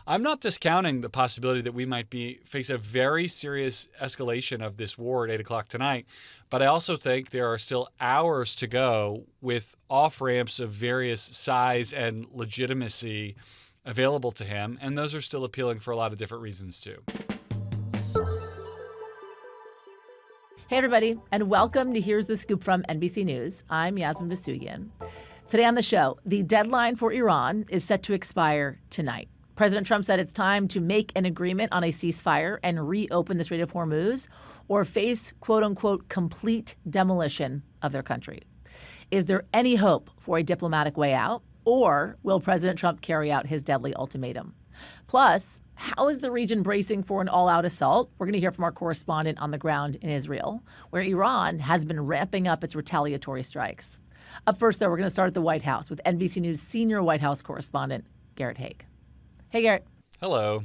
I'm not discounting the possibility that we might face a very serious escalation of this war at 8 o'clock tonight. But I also think there are still hours to go with off-ramps of various size and legitimacy available to him. And those are still appealing for a lot of different reasons, too. Hey, everybody, and welcome to Here's the Scoop from NBC News. I'm Yasmin Vasugian. Today on the show, the deadline for Iran is set to expire tonight. President Trump said it's time to make an agreement on a ceasefire and reopen the Strait of Hormuz or face, quote unquote, complete demolition of their country. Is there any hope for a diplomatic way out, or will President Trump carry out his deadly ultimatum? Plus, how is the region bracing for an all-out assault? We're going to hear from our correspondent on the ground in Israel, where Iran has been ramping up its retaliatory strikes. Up first, though, we're going to start at the White House with NBC News senior White House correspondent, Garrett Haake. Hey, Garrett. Hello.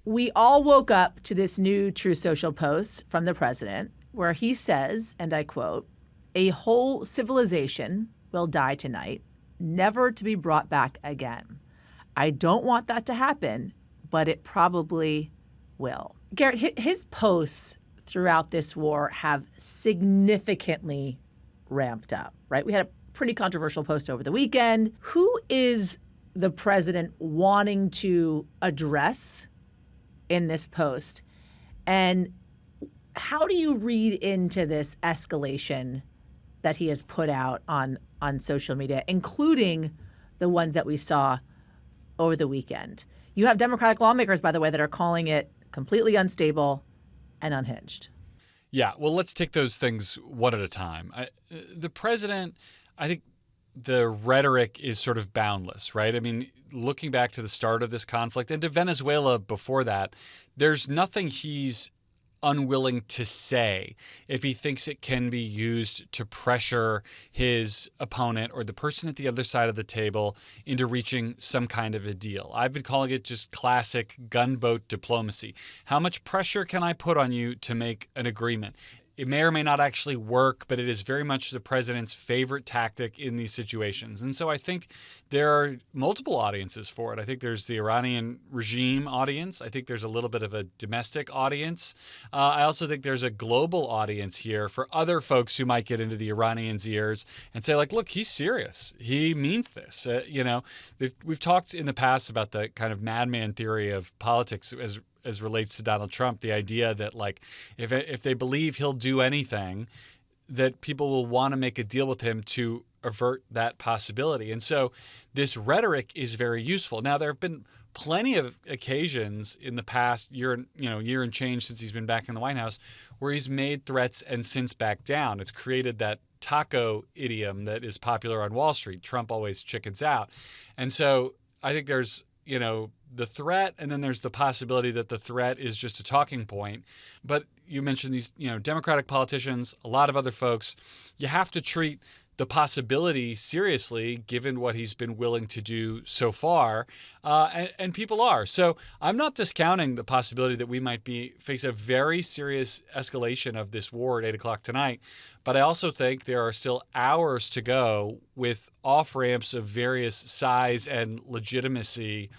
We all woke up to this new True Social post from the president where he says, and I quote, "A whole civilization will die tonight, never to be brought back again. I don't want that to happen, but it probably will." Garrett, his posts throughout this war have significantly ramped up, right? We had a pretty controversial post over the weekend. Who is the president wanting to address in this post? And how do you read into this escalation that he has put out on social media, including the ones that we saw over the weekend? You have Democratic lawmakers, by the way, that are calling it completely unstable and unhinged. Yeah, well, let's take those things one at a time. The president, I think the rhetoric is sort of boundless, right? I mean, looking back to the start of this conflict and to Venezuela before that, there's nothing he's unwilling to say if he thinks it can be used to pressure his opponent or the person at the other side of the table into reaching some kind of a deal. I've been calling it just classic gunboat diplomacy. How much pressure can I put on you to make an agreement? It may or may not actually work, but it is very much the president's favorite tactic in these situations. And so I think there are multiple audiences for it. I think there's the Iranian regime audience. I think there's a little bit of a domestic audience. I also think there's a global audience here for other folks who might get into the Iranians' ears and say, like, look, he's serious. He means this. We've talked in the past about the kind of madman theory of politics as relates to Donald Trump, the idea that, like, if they believe he'll do anything, that people will want to make a deal with him to avert that possibility. And so this rhetoric is very useful. Now, there have been plenty of occasions in the past year and change since he's been back in the White House where he's made threats and since backed down. It's created that taco idiom that is popular on Wall Street. Trump always chickens out. And so I think there's, the threat, and then there's the possibility that the threat is just a talking point. But you mentioned these, Democratic politicians, a lot of other folks. You have to treat the possibility seriously, given what he's been willing to do so far, and people are. So I'm not discounting the possibility that we might face a very serious escalation of this war at 8 o'clock tonight. But I also think there are still hours to go with off-ramps of various size and legitimacy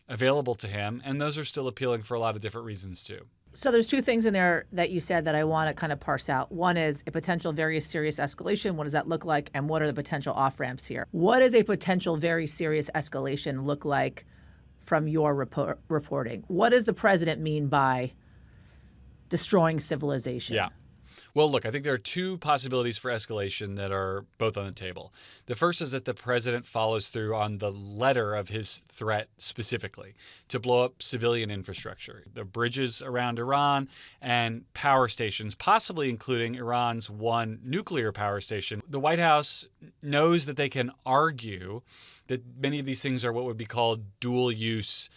available to him, and those are still appealing for a lot of different reasons too. So there's two things in there that you said that I want to kind of parse out. One is a potential very serious escalation. What does that look like? And what are the potential off-ramps here? What does a potential very serious escalation look like from your reporting? What does the president mean by destroying civilization? Yeah. Well, look, I think there are two possibilities for escalation that are both on the table. The first is that the president follows through on the letter of his threat specifically to blow up civilian infrastructure, the bridges around Iran and power stations, possibly including Iran's one nuclear power station. The White House knows that they can argue that many of these things are what would be called dual-use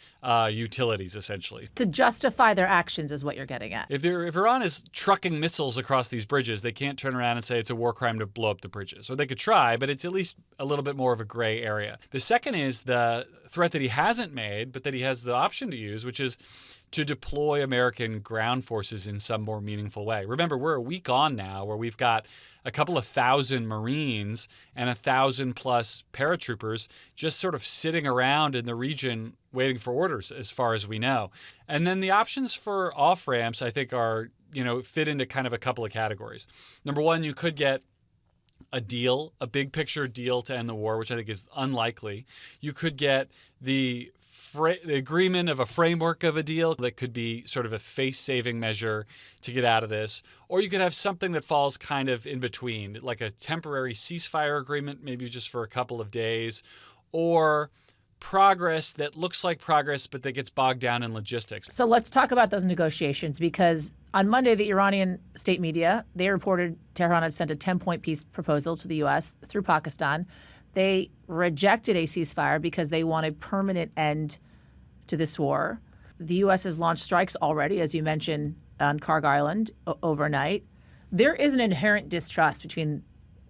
utilities, essentially. To justify their actions is what you're getting at. If Iran is trucking missiles across these bridges, they can't turn around and say it's a war crime to blow up the bridges. Or they could try, but it's at least a little bit more of a gray area. The second is the threat that he hasn't made, but that he has the option to use, which is to deploy American ground forces in some more meaningful way. Remember, we're a week on now where we've got a couple of thousand Marines and 1,000+ paratroopers just sort of sitting around in the region waiting for orders as far as we know. And then the options for off-ramps, I think, are, fit into kind of a couple of categories. Number one, you could get a deal, a big picture deal to end the war, which I think is unlikely. You could get the agreement of a framework of a deal that could be sort of a face-saving measure to get out of this. Or you could have something that falls kind of in between, like a temporary ceasefire agreement, maybe just for a couple of days, or progress that looks like progress, but that gets bogged down in logistics. So let's talk about those negotiations, because on Monday, the Iranian state media, they reported Tehran had sent a 10-point peace proposal to the U.S. through Pakistan. They rejected a ceasefire because they want a permanent end to this war. The U.S. has launched strikes already, as you mentioned, on Karg Island overnight. There is an inherent distrust between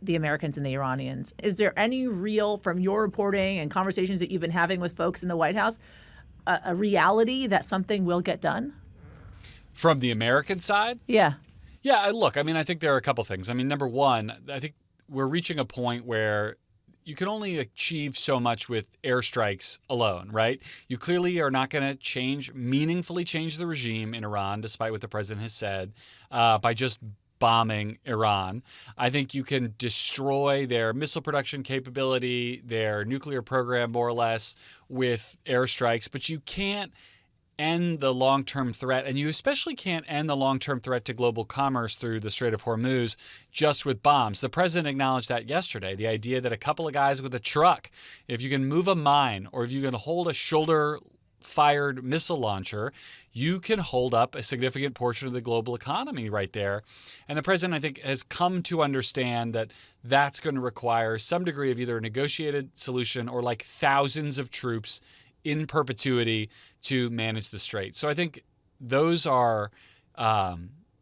the Americans and the Iranians. Is there any real, from your reporting and conversations that you've been having with folks in the White House, a reality that something will get done? From the American side? Yeah. Yeah, look, I think there are a couple things. Number one, I think we're reaching a point where you can only achieve so much with airstrikes alone, right? You clearly are not going to meaningfully change the regime in Iran, despite what the president has said, by just bombing Iran. I think you can destroy their missile production capability, their nuclear program, more or less, with airstrikes, but you can't end the long-term threat, and you especially can't end the long-term threat to global commerce through the Strait of Hormuz just with bombs. The president acknowledged that yesterday, the idea that a couple of guys with a truck, if you can move a mine or if you can hold a shoulder-fired missile launcher, you can hold up a significant portion of the global economy right there. And the president, I think, has come to understand that that's going to require some degree of either a negotiated solution or like thousands of troops in perpetuity to manage the strait. So I think those are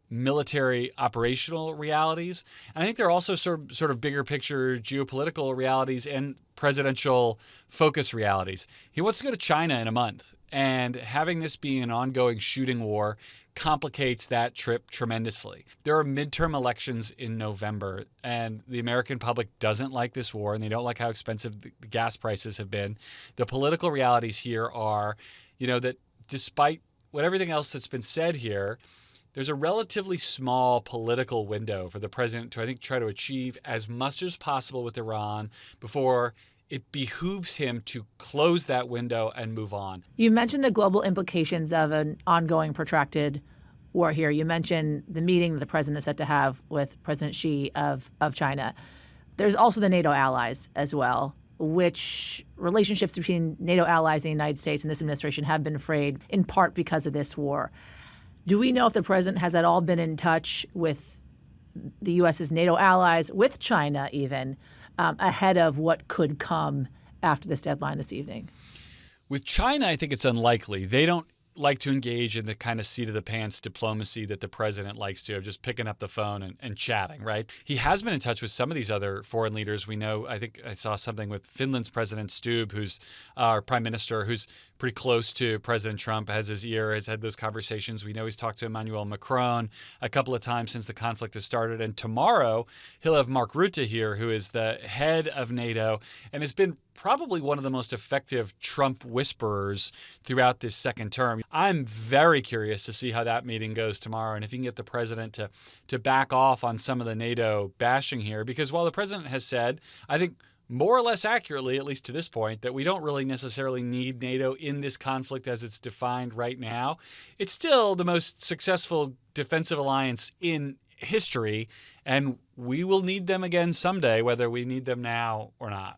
military operational realities. And I think there are also sort of bigger picture geopolitical realities and presidential focus realities. He wants to go to China in a month, and having this be an ongoing shooting war complicates that trip tremendously. There are midterm elections in November, and the American public doesn't like this war, and they don't like how expensive the gas prices have been. The political realities here are, that despite everything else that's been said here, there's a relatively small political window for the president to, I think, try to achieve as much as possible with Iran before it behooves him to close that window and move on. You mentioned the global implications of an ongoing protracted war here. You mentioned the meeting that the president is set to have with President Xi of China. There's also the NATO allies as well, which relationships between NATO allies and the United States and this administration have been frayed in part because of this war. Do we know if the president has at all been in touch with the U.S.'s NATO allies, with China even, ahead of what could come after this deadline this evening? With China, I think it's unlikely. They don't like to engage in the kind of seat-of-the-pants diplomacy that the president likes to, of just picking up the phone and chatting, right? He has been in touch with some of these other foreign leaders. We know, I think I saw something with Finland's President Stubb, who's our prime minister, who's pretty close to President Trump, has his ear, has had those conversations. We know he's talked to Emmanuel Macron a couple of times since the conflict has started. And tomorrow, he'll have Mark Rutte here, who is the head of NATO and has been probably one of the most effective Trump whisperers throughout this second term. I'm very curious to see how that meeting goes tomorrow, and if you can get the president to back off on some of the NATO bashing here, because while the president has said, I think more or less accurately, at least to this point, that we don't really necessarily need NATO in this conflict as it's defined right now, it's still the most successful defensive alliance in history, and we will need them again someday, whether we need them now or not.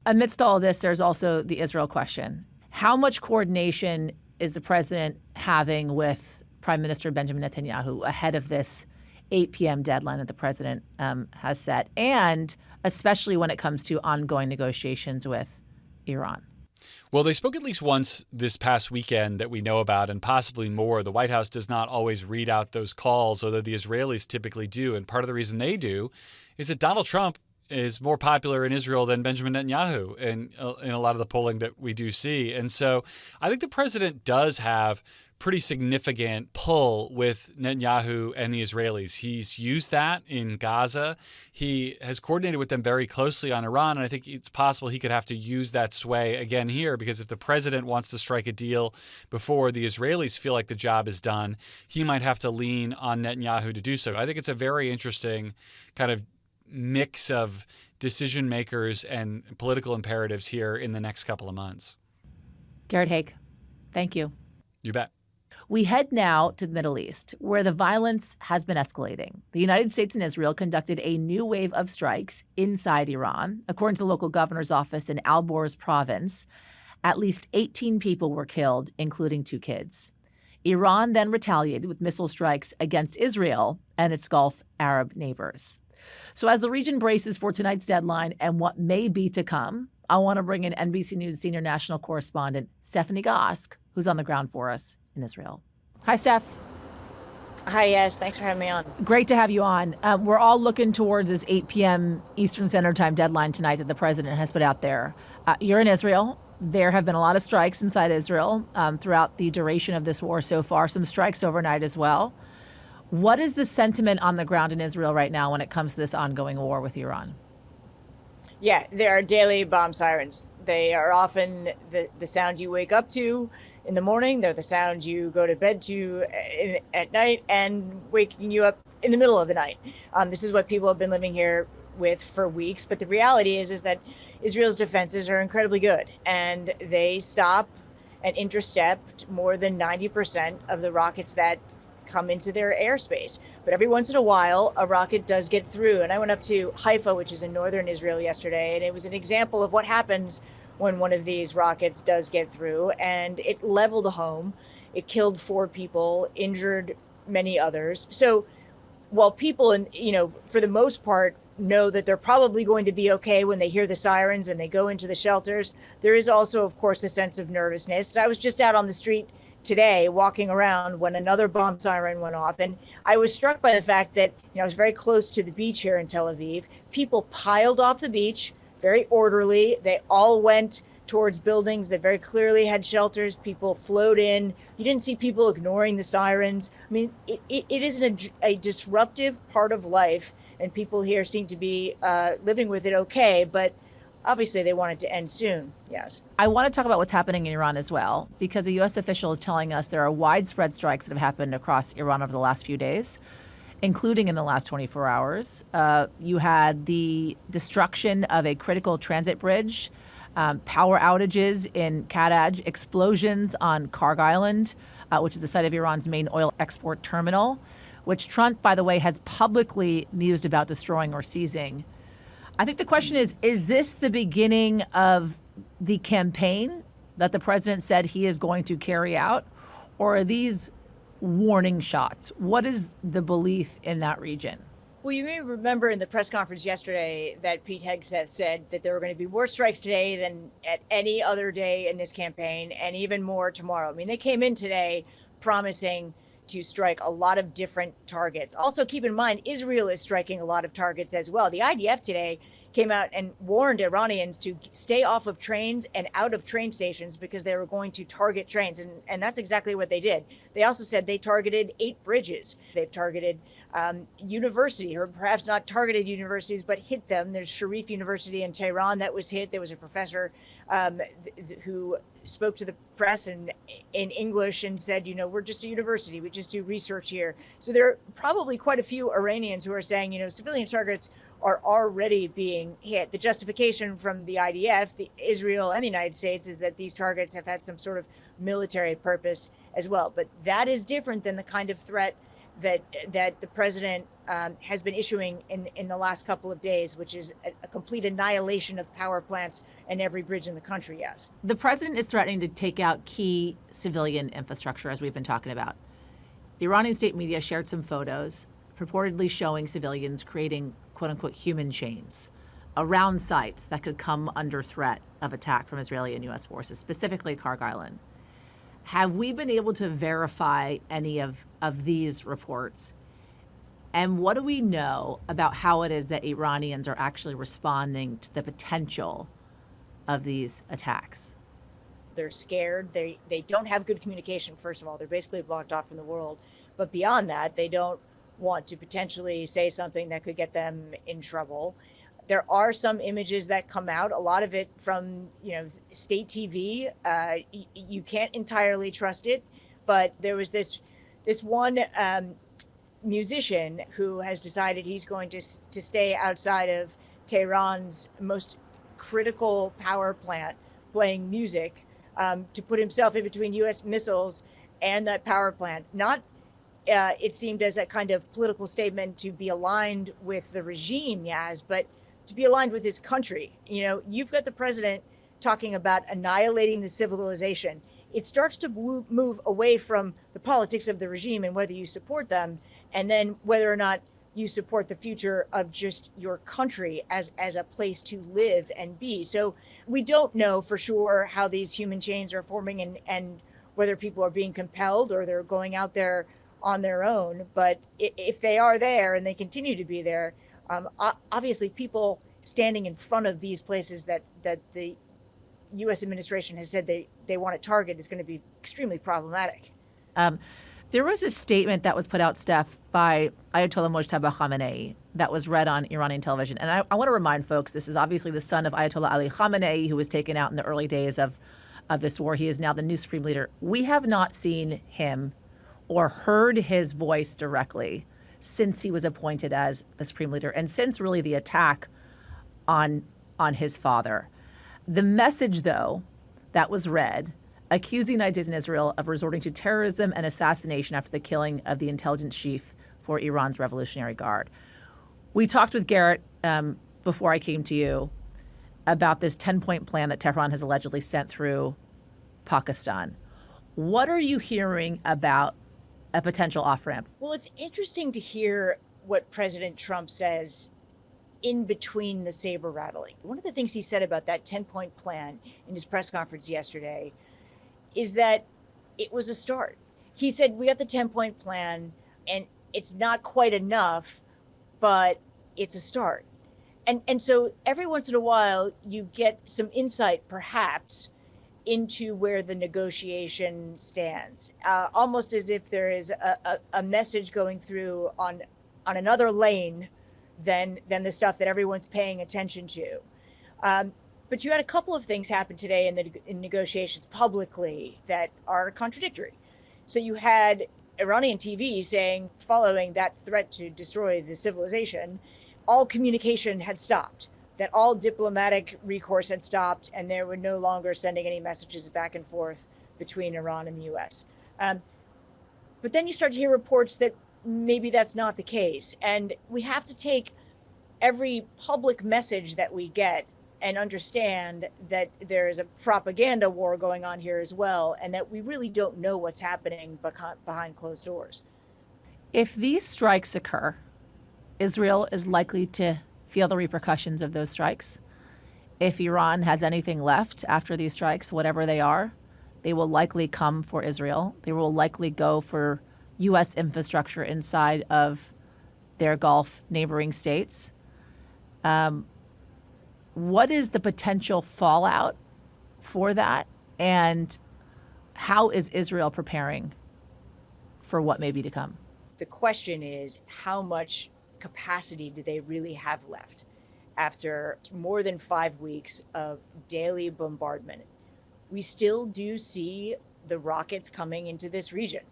Amidst all of this, there's also the Israel question. How much coordination is the president having with Prime Minister Benjamin Netanyahu ahead of this 8 p.m. deadline that the president has set, and especially when it comes to ongoing negotiations with Iran? Well, they spoke at least once this past weekend that we know about, and possibly more. The White House does not always read out those calls, although the Israelis typically do. And part of the reason they do is that Donald Trump is more popular in Israel than Benjamin Netanyahu in a lot of the polling that we do see. And so I think the president does have pretty significant pull with Netanyahu and the Israelis. He's used that in Gaza. He has coordinated with them very closely on Iran, and I think it's possible he could have to use that sway again here, because if the president wants to strike a deal before the Israelis feel like the job is done, he might have to lean on Netanyahu to do so. I think it's a very interesting kind of mix of decision makers and political imperatives here in the next couple of months. Garrett Haake, thank you. You bet. We head now to the Middle East, where the violence has been escalating. The United States and Israel conducted a new wave of strikes inside Iran. According to the local governor's office in Al Borz province, at least 18 people were killed, including 2 kids. Iran then retaliated with missile strikes against Israel and its Gulf Arab neighbors. So as the region braces for tonight's deadline and what may be to come, I want to bring in NBC News senior national correspondent Stephanie Gosk, who's on the ground for us in Israel. Hi, Steph. Hi, yes. Thanks for having me on. Great to have you on. We're all looking towards this 8 p.m. Eastern Standard Time deadline tonight that the president has put out there. You're in Israel. There have been a lot of strikes inside Israel throughout the duration of this war so far, some strikes overnight as well. What is the sentiment on the ground in Israel right now when it comes to this ongoing war with Iran? Yeah, there are daily bomb sirens. They are often the sound you wake up to in the morning. They're the sound you go to bed to at night, and waking you up in the middle of the night. This is what people have been living here with for weeks. But the reality is that Israel's defenses are incredibly good, and they stop and intercept more than 90% of the rockets that come into their airspace. But every once in a while, a rocket does get through. And I went up to Haifa, which is in northern Israel, yesterday, and it was an example of what happens when one of these rockets does get through. And it leveled a home. It killed 4 people, injured many others. So while people, for the most part, know that they're probably going to be okay when they hear the sirens and they go into the shelters, there is also, of course, a sense of nervousness. I was just out on the street today walking around when another bomb siren went off, and I was struck by the fact that I was very close to the beach here in Tel Aviv. People piled off the beach, very orderly. They all went towards buildings that very clearly had shelters. People flowed in. You didn't see people ignoring the sirens. I mean, it is a disruptive part of life, and people here seem to be living with it okay, but obviously they want it to end soon. Yes. I want to talk about what's happening in Iran as well, because a U.S. official is telling us there are widespread strikes that have happened across Iran over the last few days, including in the last 24 hours. You had the destruction of a critical transit bridge, power outages in Kadaj, explosions on Karg Island, which is the site of Iran's main oil export terminal, which Trump, by the way, has publicly mused about destroying or seizing. I think the question is this the beginning of the campaign that the president said he is going to carry out, or are these warning shots? What is the belief in that region? Well, you may remember in the press conference yesterday that Pete Hegseth said that there were going to be more strikes today than at any other day in this campaign, and even more tomorrow. I mean, they came in today promising to strike a lot of different targets. Also, keep in mind, Israel is striking a lot of targets as well. The IDF today came out and warned Iranians to stay off of trains and out of train stations because they were going to target trains. And that's exactly what they did. They also said they targeted 8 bridges. They've targeted university, or perhaps not targeted universities, but hit them. There's Sharif University in Tehran that was hit. There was a professor who spoke to the press in English and said, we're just a university. We just do research here. So there are probably quite a few Iranians who are saying, civilian targets are already being hit. The justification from the IDF, Israel, and the United States is that these targets have had some sort of military purpose as well. But that is different than the kind of threat that the president has been issuing in the last couple of days, which is a complete annihilation of power plants and every bridge in the country, yes. The president is threatening to take out key civilian infrastructure, as we've been talking about. Iranian state media shared some photos purportedly showing civilians creating quote-unquote human chains around sites that could come under threat of attack from Israeli and U.S. forces, specifically Karg Island. Have we been able to verify any of these reports? And what do we know about how it is that Iranians are actually responding to the potential of these attacks? They're scared. They don't have good communication, first of all. They're basically blocked off from the world. But beyond that, they don't want to potentially say something that could get them in trouble. There are some images that come out, a lot of it from, state TV. You can't entirely trust it, but there was this one musician who has decided he's going to stay outside of Tehran's most critical power plant playing music to put himself in between U.S. missiles and that power plant. Not, it seemed as a kind of political statement to be aligned with the regime, Yaz, but to be aligned with his country. You've got the president talking about annihilating the civilization. It starts to move away from the politics of the regime and whether you support them, and then whether or not you support the future of just your country as a place to live and be. So we don't know for sure how these human chains are forming and whether people are being compelled or they're going out there on their own. But if they are there and they continue to be there, obviously people standing in front of these places that the U.S. administration has said they want to target is going to be extremely problematic. There was a statement that was put out, Steph, by Ayatollah Mojtaba Khamenei that was read on Iranian television. And I want to remind folks, this is obviously the son of Ayatollah Ali Khamenei, who was taken out in the early days of this war. He is now the new supreme leader. We have not seen him or heard his voice directly since he was appointed as the supreme leader and since really the attack on his father. The message, though, that was read accusing the United States and Israel of resorting to terrorism and assassination after the killing of the intelligence chief for Iran's Revolutionary Guard. We talked with Garrett before I came to you about this 10-point plan that Tehran has allegedly sent through Pakistan. What are you hearing about a potential off-ramp? Well, it's interesting to hear what President Trump says in between the saber rattling. One of the things he said about that 10-point plan in his press conference yesterday is that it was a start. He said, we got the 10-point plan and it's not quite enough, but it's a start. And so every once in a while you get some insight perhaps into where the negotiation stands, almost as if there is a message going through on another lane than the stuff that everyone's paying attention to. But you had a couple of things happen today in negotiations publicly that are contradictory. So you had Iranian TV saying, following that threat to destroy the civilization, all communication had stopped, that all diplomatic recourse had stopped, and they were no longer sending any messages back and forth between Iran and the U.S. But then you start to hear reports that maybe that's not the case. And we have to take every public message that we get and understand that there is a propaganda war going on here as well, and that we really don't know what's happening behind closed doors. If these strikes occur, Israel is likely to feel the repercussions of those strikes. If Iran has anything left after these strikes, whatever they are, they will likely come for Israel. They will likely go for U.S. infrastructure inside of their Gulf neighboring states. What is the potential fallout for that? And how is Israel preparing for what may be to come? The question is, how much capacity do they really have left after more than 5 weeks of daily bombardment? We still do see the rockets coming into this region.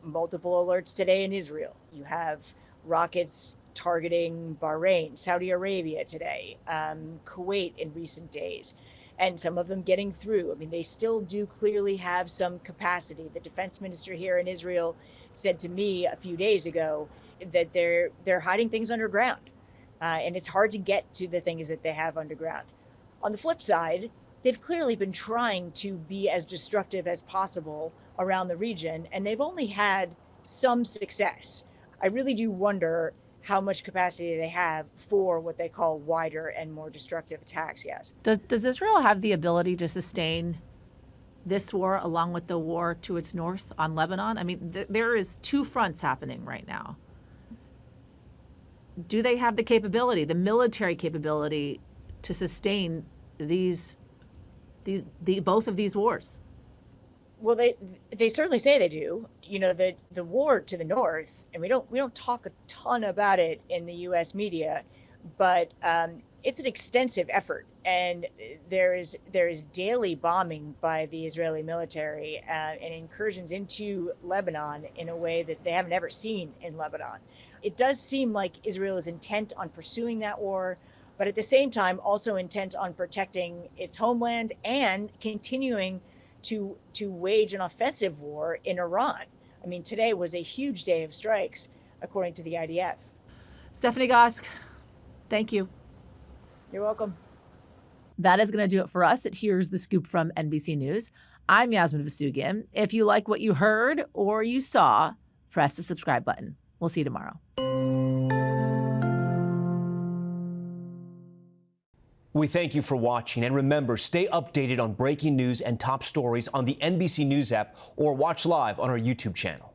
Multiple alerts today in Israel. You have rockets targeting Bahrain, Saudi Arabia today, Kuwait in recent days, and some of them getting through. I mean, they still do clearly have some capacity. The defense minister here in Israel said to me a few days ago that they're hiding things underground, and it's hard to get to the things that they have underground. On the flip side, they've clearly been trying to be as destructive as possible around the region, and they've only had some success. I really do wonder how much capacity they have for what they call wider and more destructive attacks, yes. Does Israel have the ability to sustain this war along with the war to its north on Lebanon? I mean, there is two fronts happening right now. do they have the capability, the military capability, to sustain both of these wars? Well, they certainly say they do. You know, the war to the north, and we don't talk a ton about it in the U.S. media, but it's an extensive effort, and there is daily bombing by the Israeli military and incursions into Lebanon in a way that they haven't ever seen in Lebanon. It does seem like Israel is intent on pursuing that war, but at the same time also intent on protecting its homeland and continuing to wage an offensive war in Iran. I mean, today was a huge day of strikes, according to the IDF. Stephanie Gosk, thank you. You're welcome. That is going to do it for us at Here's the Scoop from NBC News. I'm Yasmin Vasugian. If you like what you heard or you saw, press the subscribe button. We'll see you tomorrow. We thank you for watching, and remember, stay updated on breaking news and top stories on the NBC News app or watch live on our YouTube channel.